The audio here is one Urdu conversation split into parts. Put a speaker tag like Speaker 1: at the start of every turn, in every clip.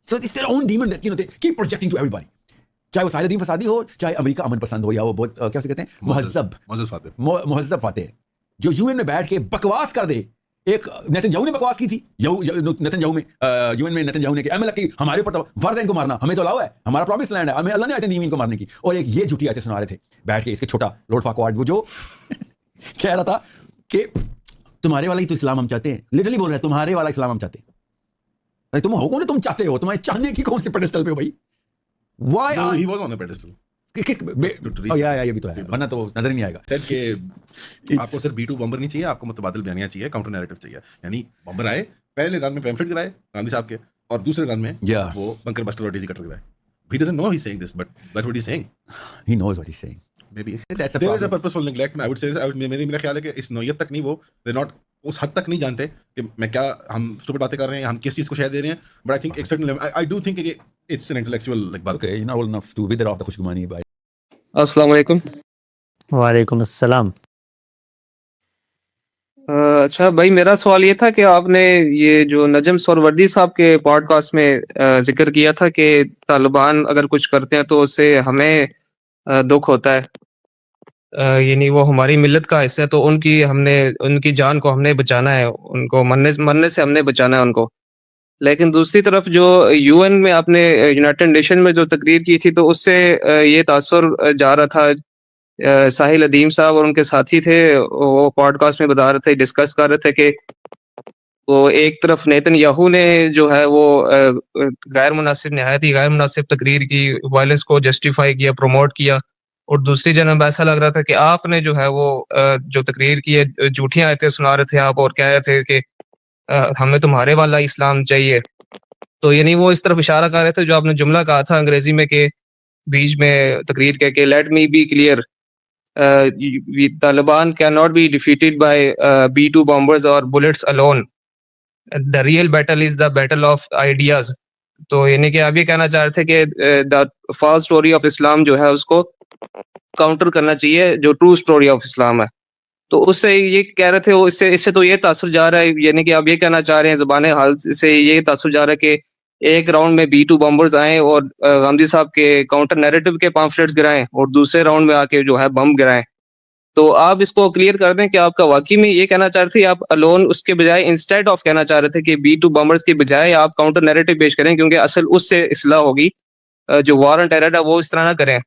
Speaker 1: So it's their own demon that, you know, they keep projecting to everybody. چاہے وہ ساحل دین فسادی ہو, چاہے امریکہ امن پسند ہو, یا وہ بہت کیا اسے کہتے ہیں مہذب فاتح, جو یو این میں بیٹھ کے بکواس کر دے. ایک نیتن یاہو نے بکواس کی تھی, نیتن یاہو میں یو این میں نیتن یاہو نے کہ ایم ایل کی ہمارے اوپر فرض ہے ان کو مارنا, ہمیں تو الاؤ ہے, ہمارا پرومس لینڈ ہے, ہمیں اللہ نے آیتیں دی ان کو مارنے کی. اور ایک یہ جھوٹی آیتیں سنا رہے تھے بیٹھ کے, اس کے چھوٹا لارڈ فارکوارڈ, وہ جو کہہ رہا تھا کہ تمہارے والا ہی تو اسلام ہم چاہتے ہیں. لٹرلی بول رہے ہیں تمہارے والا اسلام ہم چاہتے ہیں. تم ہو کون, تم چاہتے ہو, تمہارے چاہنے کی کون سے پیڈسٹل پہ ہو بھائی؟ Why
Speaker 2: No, he was on a pedestal.
Speaker 1: یہ بھی تو ہے, ورنہ تو نظر ہی نہیں آئے گا.
Speaker 2: کہ آپ کو صرف B2 بمبر نہیں چاہیے, آپ کو متبادل بیانیہ چاہیے, کاؤنٹر نیریٹو چاہیے. یعنی بمبر آئے, پہلے رن میں پیمفلٹ گرائے گاندھی صاحب کے, اور دوسرے رن میں وہ بنکر بسٹر اور ڈیزی کٹر گرائے. He doesn't know he's saying this, but that's what he's saying.
Speaker 1: He knows what he's saying.
Speaker 2: Maybe there is a purposeful neglect. I would say میرا خیال ہے کہ اس نوعیت تک نہیں, وہ they're not اس حد تک نہیں جانتے کہ میں کیا, ہم اسٹوپڈ باتیں کر رہے ہیں, ہم کس چیز کو شاید دے رہے ہیں. But I think certain level, I do think it's an intellectual like بات.
Speaker 1: Okay, you're not old enough to wither off the خوشگمانی بھائی.
Speaker 3: السلام علیکم.
Speaker 4: وعلیکم السلام.
Speaker 3: اچھا بھائی, میرا سوال یہ تھا کہ آپ نے یہ جو نجم سہروردی صاحب کے پوڈ کاسٹ میں ذکر کیا تھا کہ طالبان اگر کچھ کرتے ہیں تو اس سے ہمیں دکھ ہوتا ہے, یعنی وہ ہماری ملت کا حصہ ہے, تو ان کی جان کو ہم نے بچانا ہے, ان کو مرنے سے ہم نے بچانا ہے ان کو. لیکن دوسری طرف جو یو این میں آپ نے یونائٹڈ نیشن میں جو تقریر کی تھی, تو اس سے یہ تاثر جا رہا تھا, ساحل ادیم صاحب اور ان کے ساتھی تھے, وہ پوڈ کاسٹ میں بتا رہے تھے, ڈسکس کر رہے تھے کہ وہ ایک طرف نیتن یاہو نے جو ہے وہ نہایت ہی غیر مناسب تقریر کی, وائلنس کو جسٹیفائی کیا, پروموٹ کیا, اور دوسری جانب ایسا لگ رہا تھا کہ آپ نے جو ہے وہ جو تقریر کی ہے جھوٹیاں آیتیں سنا رہے تھے آپ, اور کہہ رہے تھے کہ ہمیں تمہارے والا اسلام چاہیے. تو یعنی وہ اس طرف اشارہ کر رہے تھے جو آپ نے جملہ کہا تھا انگریزی میں کہ بیچ میں تقریر کہہ کے, let me be clear, Taliban can not be defeated by B2 bombers اور bullets alone. The real battle is the battle of ideas. تو یعنی کہ آپ یہ کہنا چاہ رہے تھے کہ the false story of Islam جو ہے اس کو کاؤنٹر کرنا چاہیے جو ٹرو اسٹوری آف اسلام ہے. تو اس سے یہ کہہ رہے تھے, اس سے تو یہ تاثر جا رہا ہے, یعنی کہ آپ یہ کہنا چاہ رہے ہیں زبان حال سے یہ تاثر جا رہا ہے کہ ایک راؤنڈ میں B2 بمبرز آئیں اور غامدی صاحب کے کاؤنٹر نیریٹو کے پامفلیٹس گرائیں, اور دوسرے راؤنڈ میں آ کے جو ہے بم گرائیں. تو آپ اس کو کلیئر کر دیں کہ آپ کا واقعی میں یہ کہنا چاہ رہے تھے, آپ الون اس کے بجائے انسٹیڈ آف کہنا چاہ رہے تھے کہ B2 بمبرز کے بجائے آپ کاؤنٹر نیریٹو پیش کریں, کیونکہ اصل اس سے اصلاح ہوگی, جو وار اینڈ ٹیرر ہے وہ اس طرح نہ کریں.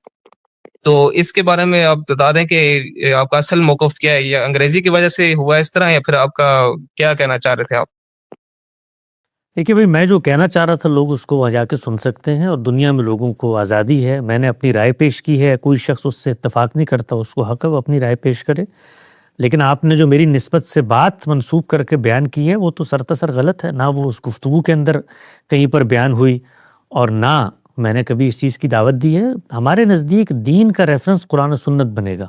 Speaker 3: تو اس کے بارے میں آپ بتا دیں کہ آپ کا اصل موقف کیا ہے, یا انگریزی کی وجہ سے ہوا اس طرح, یا پھر آپ کا کیا کہنا چاہ رہے تھے آپ؟
Speaker 4: دیکھیے بھائی, میں جو کہنا چاہ رہا تھا لوگ اس کو وہاں جا کے سن سکتے ہیں, اور دنیا میں لوگوں کو آزادی ہے, میں نے اپنی رائے پیش کی ہے, کوئی شخص اس سے اتفاق نہیں کرتا, اس کو حق ہے وہ اپنی رائے پیش کرے. لیکن آپ نے جو میری نسبت سے بات منسوب کر کے بیان کی ہے وہ تو سرتاسر غلط ہے, نہ وہ اس گفتگو کے اندر کہیں پر بیان ہوئی, اور نہ میں نے کبھی اس چیز کی دعوت دی ہے. ہمارے نزدیک دین کا ریفرنس قرآن و سنت بنے گا,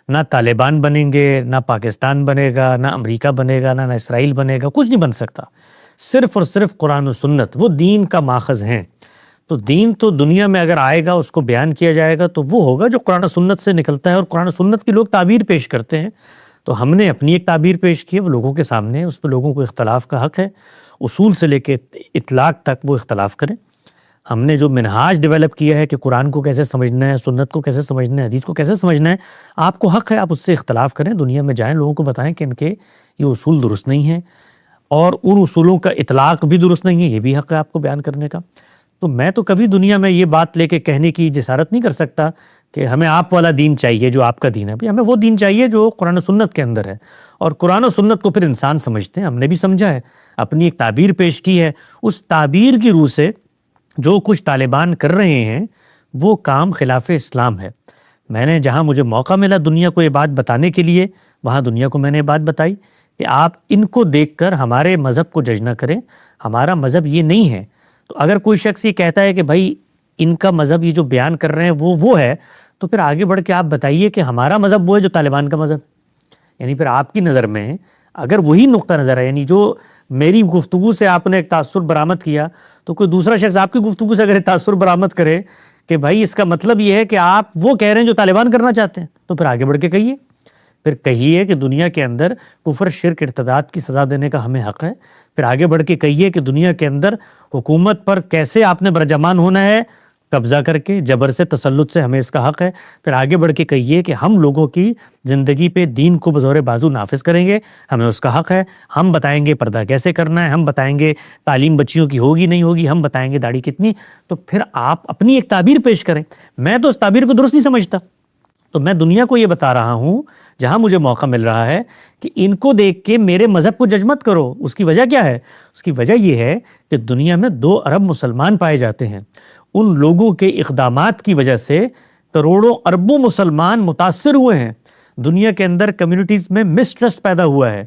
Speaker 4: نہ طالبان بنیں گے, نہ پاکستان بنے گا, نہ امریکہ بنے گا, نہ اسرائیل بنے گا, کچھ نہیں بن سکتا. صرف اور صرف قرآن و سنت وہ دین کا ماخذ ہیں. تو دین تو دنیا میں اگر آئے گا, اس کو بیان کیا جائے گا, تو وہ ہوگا جو قرآن و سنت سے نکلتا ہے, اور قرآن و سنت کی لوگ تعبیر پیش کرتے ہیں. تو ہم نے اپنی ایک تعبیر پیش کی ہے, وہ لوگوں کے سامنے, اس پہ لوگوں کو اختلاف کا حق ہے, اصول سے لے کے اطلاق تک وہ اختلاف کریں. ہم نے جو منہاج ڈیولپ کیا ہے کہ قرآن کو کیسے سمجھنا ہے, سنت کو کیسے سمجھنا ہے, حدیث کو کیسے سمجھنا ہے, آپ کو حق ہے آپ اس سے اختلاف کریں, دنیا میں جائیں, لوگوں کو بتائیں کہ ان کے یہ اصول درست نہیں ہیں, اور ان اصولوں کا اطلاق بھی درست نہیں ہے, یہ بھی حق ہے آپ کو بیان کرنے کا. تو میں تو کبھی دنیا میں یہ بات لے کے کہنے کی جسارت نہیں کر سکتا کہ ہمیں آپ والا دین چاہیے جو آپ کا دین ہے. بھی ہمیں وہ دین چاہیے جو قرآن و سنت کے اندر ہے, اور قرآن و سنت کو پھر انسان سمجھتے ہیں. ہم نے بھی سمجھا ہے, اپنی ایک تعبیر پیش کی ہے, اس تعبیر کی روح سے جو کچھ طالبان کر رہے ہیں وہ کام خلاف اسلام ہے. میں نے جہاں مجھے موقع ملا دنیا کو یہ بات بتانے کے لیے, وہاں دنیا کو میں نے بات بتائی کہ آپ ان کو دیکھ کر ہمارے مذہب کو جج نہ کریں, ہمارا مذہب یہ نہیں ہے. تو اگر کوئی شخص یہ کہتا ہے کہ بھائی ان کا مذہب یہ جو بیان کر رہے ہیں وہ ہے, تو پھر آگے بڑھ کے آپ بتائیے کہ ہمارا مذہب وہ ہے جو طالبان کا مذہب. یعنی پھر آپ کی نظر میں اگر وہی نقطہ نظر ہے, یعنی جو میری گفتگو سے آپ نے ایک تاثر برآمد کیا, تو کوئی دوسرا شخص آپ کی گفتگو سے اگر ایک تاثر برآمد کرے کہ بھائی اس کا مطلب یہ ہے کہ آپ وہ کہہ رہے ہیں جو طالبان کرنا چاہتے ہیں, تو پھر آگے بڑھ کے کہیے, پھر کہیے کہ دنیا کے اندر کفر, شرک, ارتداد کی سزا دینے کا ہمیں حق ہے. پھر آگے بڑھ کے کہیے کہ دنیا کے اندر حکومت پر کیسے آپ نے برجمان ہونا ہے، قبضہ کر کے، جبر سے، تسلط سے، ہمیں اس کا حق ہے۔ پھر آگے بڑھ کے کہیے کہ ہم لوگوں کی زندگی پہ دین کو بزور بازو نافذ کریں گے، ہمیں اس کا حق ہے۔ ہم بتائیں گے پردہ کیسے کرنا ہے، ہم بتائیں گے تعلیم بچیوں کی ہوگی نہیں ہوگی، ہم بتائیں گے داڑھی کتنی۔ تو پھر آپ اپنی ایک تعبیر پیش کریں۔ میں تو اس تعبیر کو درست نہیں سمجھتا، تو میں دنیا کو یہ بتا رہا ہوں جہاں مجھے موقع مل رہا ہے کہ ان کو دیکھ کے میرے مذہب کو جج مت کرو۔ اس کی وجہ کیا ہے؟ اس کی وجہ یہ ہے کہ دنیا میں 2 ارب مسلمان پائے جاتے ہیں، ان لوگوں کے اقدامات کی وجہ سے کروڑوں اربوں مسلمان متاثر ہوئے ہیں۔ دنیا کے اندر کمیونٹیز میں مسٹرسٹ پیدا ہوا ہے۔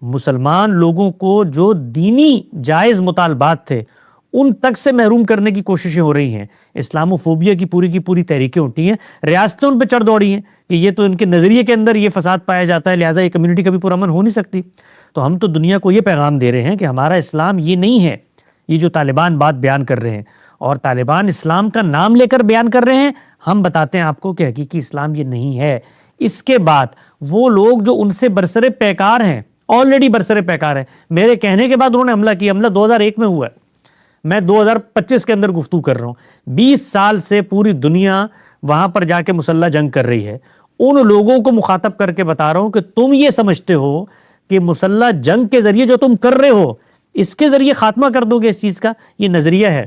Speaker 4: مسلمان لوگوں کو جو دینی جائز مطالبات تھے ان تک سے محروم کرنے کی کوششیں ہو رہی ہیں۔ اسلاموفوبیا کی پوری تحریکیں اٹھی ہیں، ریاستیں ان پہ چڑھ دوڑی ہیں کہ یہ تو ان کے نظریے کے اندر یہ فساد پایا جاتا ہے، لہٰذا یہ کمیونٹی کبھی پرامن ہو نہیں سکتی۔ تو ہم تو دنیا کو یہ پیغام دے رہے ہیں کہ ہمارا اسلام یہ نہیں ہے، یہ جو طالبان بات بیان کر رہے ہیں، اور طالبان اسلام کا نام لے کر بیان کر رہے ہیں، ہم بتاتے ہیں آپ کو کہ حقیقی اسلام یہ نہیں ہے۔ اس کے بعد وہ لوگ جو ان سے برسر پیکار ہیں، آلریڈی برسر پیکار ہیں، میرے کہنے کے بعد انہوں نے حملہ کیا۔ حملہ 2001 میں ہوا ہے، میں 2025 کے اندر گفتگو کر رہا ہوں۔ 20 سال سے پوری دنیا وہاں پر جا کے مسلح جنگ کر رہی ہے۔ ان لوگوں کو مخاطب کر کے بتا رہا ہوں کہ تم یہ سمجھتے ہو کہ مسلح جنگ کے ذریعے جو تم کر رہے ہو اس کے ذریعے خاتمہ کر دو گے اس چیز کا، یہ نظریہ ہے۔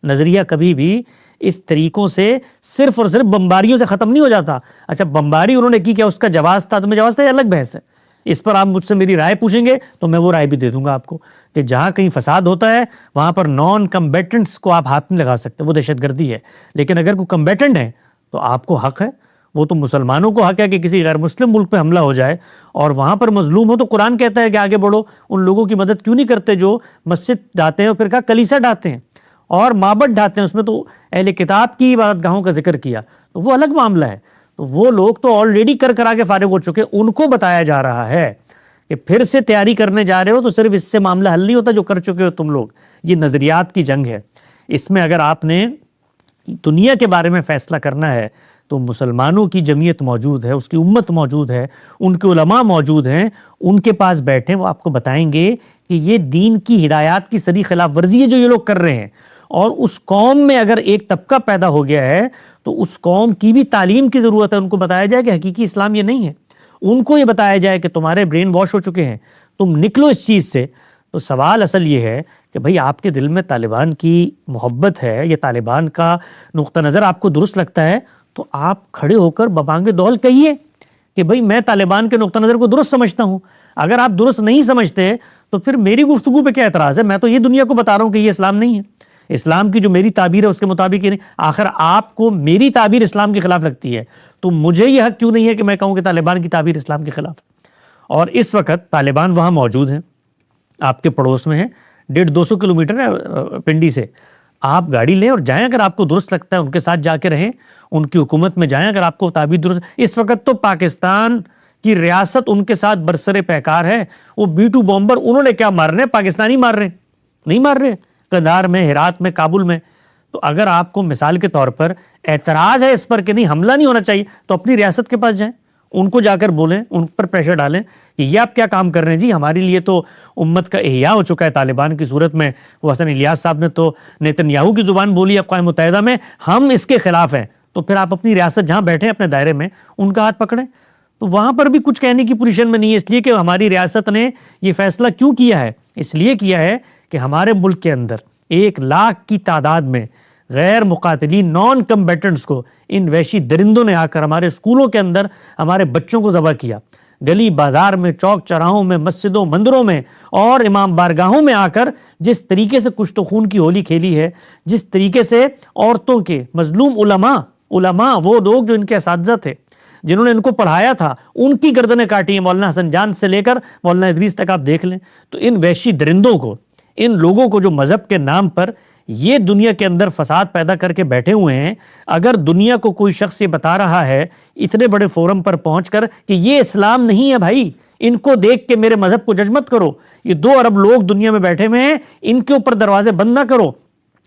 Speaker 4: نظریہ کبھی بھی اس طریقوں سے صرف اور صرف بمباریوں سے ختم نہیں ہو جاتا۔ اچھا بمباری انہوں نے کی، کیا اس کا جواز تھا؟ تمہیں جواز تھا، یہ الگ بحث ہے۔ اس پر آپ مجھ سے میری رائے پوچھیں گے تو میں وہ رائے بھی دے دوں گا آپ کو کہ جہاں کہیں فساد ہوتا ہے وہاں پر نان کمبیٹنٹس کو آپ ہاتھ نہیں لگا سکتے، وہ دہشت گردی ہے۔ لیکن اگر کوئی کمبیٹنٹ ہے تو آپ کو حق ہے، وہ تو مسلمانوں کو حق ہے کہ کسی غیر مسلم ملک پہ حملہ ہو جائے اور وہاں پر مظلوم ہو تو قرآن کہتا ہے کہ آگے بڑھو۔ ان لوگوں کی مدد کیوں نہیں کرتے جو مسجد ڈھاتے ہیں اور پھر کہا کلیسا ڈھاتے ہیں اور معبد ڈھاتے ہیں، اس میں تو اہل کتاب کی عبادت گاہوں کا ذکر کیا، تو وہ الگ معاملہ ہے۔ تو وہ لوگ تو آلریڈی کرا کے فارغ ہو چکے، ان کو بتایا جا رہا ہے کہ پھر سے تیاری کرنے جا رہے ہو تو صرف اس سے معاملہ حل نہیں ہوتا جو کر چکے ہو تم لوگ۔ یہ نظریات کی جنگ ہے۔ اس میں اگر آپ نے دنیا کے بارے میں فیصلہ کرنا ہے تو مسلمانوں کی جمعیت موجود ہے، اس کی امت موجود ہے، ان کے علماء موجود ہیں، ان کے پاس بیٹھیں، وہ آپ کو بتائیں گے کہ یہ دین کی ہدایات کی سری خلاف ورزی ہے جو یہ لوگ کر رہے ہیں۔ اور اس قوم میں اگر ایک طبقہ پیدا ہو گیا ہے تو اس قوم کی بھی تعلیم کی ضرورت ہے، ان کو بتایا جائے کہ حقیقی اسلام یہ نہیں ہے، ان کو یہ بتایا جائے کہ تمہارے برین واش ہو چکے ہیں، تم نکلو اس چیز سے۔ تو سوال اصل یہ ہے کہ بھئی آپ کے دل میں طالبان کی محبت ہے، یہ طالبان کا نقطہ نظر آپ کو درست لگتا ہے تو آپ کھڑے ہو کر ببانگ دول کہیے کہ بھئی میں طالبان کے نقطہ نظر کو درست سمجھتا ہوں۔ اگر آپ درست نہیں سمجھتے تو پھر میری گفتگو پہ کیا اعتراض ہے؟ میں تو یہ دنیا کو بتا رہا ہوں کہ یہ اسلام نہیں ہے، اسلام کی جو میری تعبیر ہے اس کے مطابق یہ نہیں۔ آخر آپ کو میری تعبیر اسلام کے خلاف لگتی ہے تو مجھے یہ حق کیوں نہیں ہے کہ میں کہوں کہ طالبان کی تعبیر اسلام کے خلاف ہے؟ اور اس وقت طالبان وہاں موجود ہیں، آپ کے پڑوس میں ہیں، 150-200 کلومیٹر ہے پنڈی سے۔ آپ گاڑی لیں اور جائیں، اگر آپ کو درست لگتا ہے ان کے ساتھ جا کے رہیں، ان کی حکومت میں جائیں اگر آپ کو تعبیر درست۔ اس وقت تو پاکستان کی ریاست ان کے ساتھ برسر پیکار ہے۔ وہ B-2 بومبر انہوں نے کیا مار رہے ہیں؟ پاکستانی مار رہے ہیں؟ نہیں مار رہے، قندھار میں، ہرات میں، کابل میں۔ تو اگر آپ کو مثال کے طور پر اعتراض ہے اس پر کہ نہیں حملہ نہیں ہونا چاہیے تو اپنی ریاست کے پاس جائیں، ان کو جا کر بولیں، ان پر پریشر ڈالیں کہ یہ آپ کیا کام کر رہے ہیں جی، ہمارے لیے تو امت کا احیاء ہو چکا ہے طالبان کی صورت میں۔ وہ حسن الیاس صاحب نے تو نیتن یاہو کی زبان بولی اقوام متحدہ میں، ہم اس کے خلاف ہیں۔ تو پھر آپ اپنی ریاست جہاں بیٹھیں اپنے دائرے میں ان کا ہاتھ پکڑیں۔ تو وہاں پر بھی کچھ کہنے کی پوزیشن میں نہیں ہے، اس لیے کہ ہماری ریاست نے یہ فیصلہ کیوں کیا ہے؟ اس لیے کیا ہے کہ ہمارے ملک کے اندر 1 لاکھ کی تعداد میں غیر مقاتلین نان کمبیٹنٹس کو ان وحشی درندوں نے آ کر ہمارے اسکولوں کے اندر ہمارے بچوں کو ذبح کیا، گلی بازار میں، چوک چراہوں میں، مسجدوں مندروں میں اور امام بارگاہوں میں آ کر جس طریقے سے کشت و خون کی ہولی کھیلی ہے، جس طریقے سے عورتوں کے مظلوم علماء وہ لوگ جو ان کے اساتذہ تھے، جنہوں نے ان کو پڑھایا تھا، ان کی گردنیں کاٹی ہیں، مولانا حسن جان سے لے کر مولانا ادریس تک آپ دیکھ لیں۔ تو ان وحشی درندوں کو، ان لوگوں کو جو مذہب کے نام پر یہ دنیا کے اندر فساد پیدا کر کے بیٹھے ہوئے ہیں، اگر دنیا کو کوئی شخص یہ بتا رہا ہے اتنے بڑے فورم پر پہنچ کر کہ یہ اسلام نہیں ہے، بھائی ان کو دیکھ کے میرے مذہب کو جج مت کرو، یہ 2 ارب لوگ دنیا میں بیٹھے ہوئے ہیں، ان کے اوپر دروازے بند نہ کرو،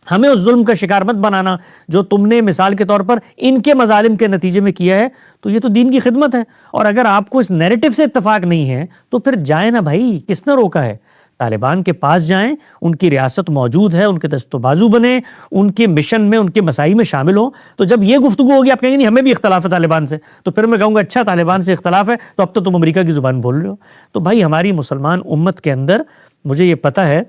Speaker 4: ہمیں اس ظلم کا شکار مت بنانا جو تم نے مثال کے طور پر ان کے مظالم کے نتیجے میں کیا ہے۔ تو یہ تو دین کی خدمت ہے۔ اور اگر آپ کو اس نیریٹو سے اتفاق نہیں ہے تو پھر جائیں نا بھائی، کس نے روکا ہے؟ طالبان کے پاس جائیں، ان کی ریاست موجود ہے، ان کے دست و بازو بنے، ان کے مشن میں، ان کے مساعی میں شامل ہوں. تو جب یہ گفتگو ہوگی آپ کہیں گے نہیں ہمیں بھی اختلاف ہے طالبان سے، تو پھر میں کہوں گا اچھا طالبان سے اختلاف ہے تو اب تو تم امریکہ کی زبان بول رہے ہو. تو بھائی ہماری مسلمان امت کے اندر مجھے یہ پتہ ہے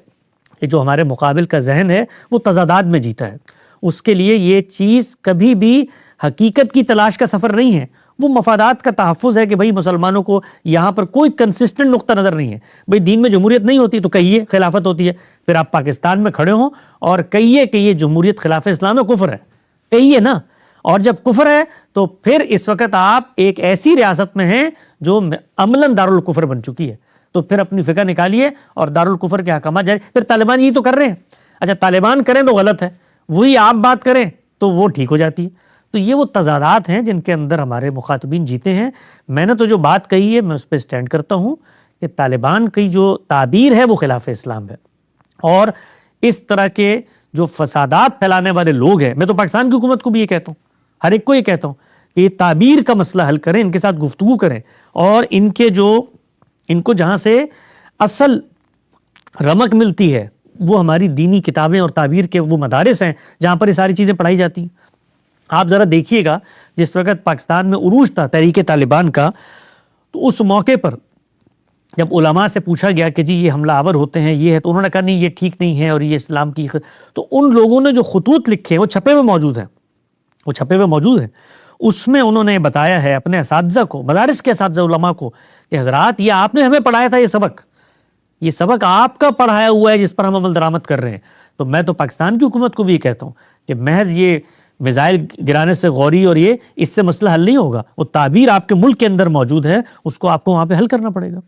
Speaker 4: کہ جو ہمارے مقابل کا ذہن ہے وہ تضادات میں جیتا ہے. اس کے لیے یہ چیز کبھی بھی حقیقت کی تلاش کا سفر نہیں ہے، وہ مفادات کا تحفظ ہے کہ بھئی مسلمانوں کو یہاں پر کوئی کنسسٹنٹ نقطہ نظر نہیں ہے. بھئی دین میں جمہوریت نہیں ہوتی تو کہیے خلافت ہوتی ہے، پھر آپ پاکستان میں کھڑے ہوں اور کہیے کہ یہ جمہوریت خلاف اسلام ہے، کفر ہے، کہیے نا. اور جب کفر ہے تو پھر اس وقت آپ ایک ایسی ریاست میں ہیں جو عملاً دارالکفر بن چکی ہے، تو پھر اپنی فقہ نکالیے اور دارالکفر کے احکامات جاری. پھر طالبان یہ تو کر رہے ہیں، اچھا طالبان کریں تو غلط ہے، وہی آپ بات کریں تو وہ ٹھیک ہو جاتی ہے. تو یہ وہ تضادات ہیں جن کے اندر ہمارے مخاطبین جیتے ہیں. میں نے تو جو بات کہی ہے میں اس پہ اسٹینڈ کرتا ہوں کہ طالبان کی جو تعبیر ہے وہ خلاف اسلام ہے، اور اس طرح کے جو فسادات پھیلانے والے لوگ ہیں، میں تو پاکستان کی حکومت کو بھی یہ کہتا ہوں، ہر ایک کو یہ کہتا ہوں کہ یہ تعبیر کا مسئلہ حل کریں، ان کے ساتھ گفتگو کریں، اور ان کو جہاں سے اصل رمق ملتی ہے وہ ہماری دینی کتابیں اور تعبیر کے وہ مدارس ہیں جہاں پر یہ ساری چیزیں پڑھائی جاتی ہیں. آپ ذرا دیکھیے گا جس وقت پاکستان میں عروج تھا تحریک طالبان کا، تو اس موقع پر جب علماء سے پوچھا گیا کہ جی یہ حملہ آور ہوتے ہیں یہ ہے، تو انہوں نے کہا نہیں یہ ٹھیک نہیں ہے اور یہ اسلام کی تو ان لوگوں نے جو خطوط لکھے ہیں وہ چھپے ہوئے موجود ہیں، اس میں انہوں نے بتایا ہے اپنے اساتذہ کو، مدارس کے اساتذہ علماء کو کہ حضرات یہ آپ نے ہمیں پڑھایا تھا، یہ سبق آپ کا پڑھایا ہوا ہے جس پر ہم عمل درآمد کر رہے ہیں. تو میں تو پاکستان کی حکومت کو بھی یہ کہتا ہوں کہ محض یہ میزائل گرانے سے غوری اور یہ اس سے مسئلہ حل نہیں ہوگا، وہ تعبیر آپ کے ملک کے اندر موجود ہے، اس کو آپ کو وہاں پہ حل کرنا پڑے گا.